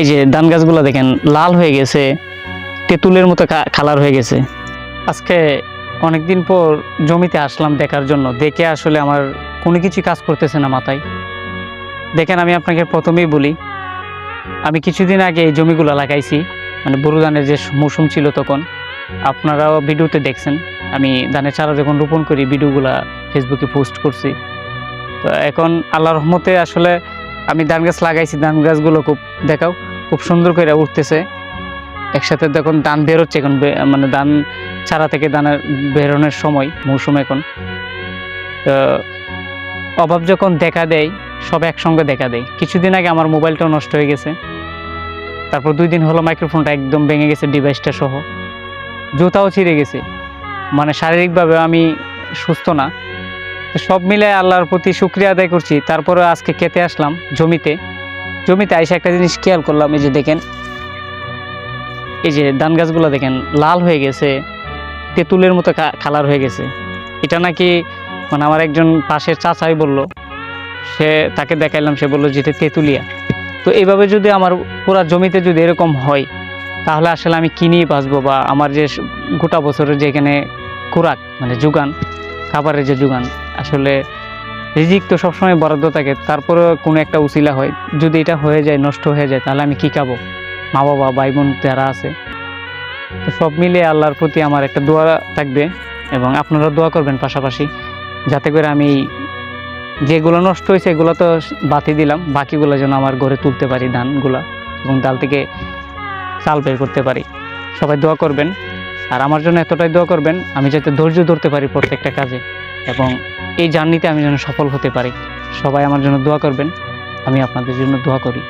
এই যে ধান গাছগুলো দেখেন লাল হয়ে গেছে, তেঁতুলের মতো কালার হয়ে গেছে। আজকে অনেকদিন পর জমিতে আসলাম দেখার জন্য, দেখে আসলে আমার কোনো কিছু কাজ করতেছে না মাথায়। দেখেন আমি আপনাকে প্রথমেই বলি, আমি কিছুদিন আগে এই জমিগুলো লাগাইছি, মানে বোরো ধানের যে মৌসুম ছিল তখন। আপনারাও ভিডিওতে দেখছেন, আমি ধানের চারা যখন রোপণ করি ভিডিওগুলা ফেসবুকে পোস্ট করছি। তো এখন আল্লাহর রহমতে আসলে আমি ধান গাছ লাগাইছি, ধান গাছগুলো খুব সুন্দর করে উঠতেছে। একসাথে দেখুন ধান বেরোচ্ছে এখন, মানে ধান চারা থেকে দানের বেরোনোর সময় মৌসুম এখন। তো অভাব যখন দেখা দেয় সব একসঙ্গে দেখা দেয়। কিছুদিন আগে আমার মোবাইলটাও নষ্ট হয়ে গেছে, তারপর 2 দিন হলো মাইক্রোফোনটা একদম ভেঙে গেছে, ডিভাইসটা সহ। জুতাও ছিঁড়ে গেছে, মানে শারীরিকভাবে আমি সুস্থ না। তো সব মিলে আল্লাহর প্রতি শুকরিয়া আদায় করছি। তারপরে আজকে খেতে আসলাম জমিতে আইসা একটা জিনিস খেয়াল করলাম, এই যে দেখেন, এই যে ধান গাছগুলো দেখেন লাল হয়ে গেছে, তেঁতুলের মতো কালার হয়ে গেছে। এটা নাকি মানে আমার একজন পাশের চাচাই বলল, তাকে দেখাইলাম, সে বললো যে এটা তেঁতুলিয়া। তো এইভাবে যদি আমার পুরা জমিতে যদি এরকম হয়, তাহলে আসলে আমি কি নিয়ে বাঁচবো, বা আমার যে গোটা বছরের যে এখানে খোরাক মানে যোগান, খাবারের যে যোগান, আসলে রিজিক তো সবসময় বরাদ্দ থাকে, তারপরেও কোনো একটা উসিলা হয়, যদি এটা হয়ে যায়, নষ্ট হয়ে যায়, তাহলে আমি কি খাবো, মা বাবা ভাই বোন যারা আছে। তো সব মিলিয়ে আল্লাহর প্রতি আমার একটা দোয়া থাকবে, এবং আপনারা দোয়া করবেন পাশাপাশি, যাতে করে আমি যেগুলো নষ্ট হয়েছে এগুলো তো বাতি দিলাম, বাকিগুলো যেন আমার ঘরে তুলতে পারি ধানগুলা, এবং ডাল থেকে চাল বের করতে পারি। সবাই দোয়া করবেন, আর আমার জন্য এতটাই দোয়া করবেন আমি যাতে ধৈর্য ধরতে পারি প্রত্যেকটা কাজে, এবং এই জার্নিতে আমি যেন সফল হতে পারি। সবাই আমার জন্য দোয়া করবেন, আমি আপনাদের জন্য দোয়া করি।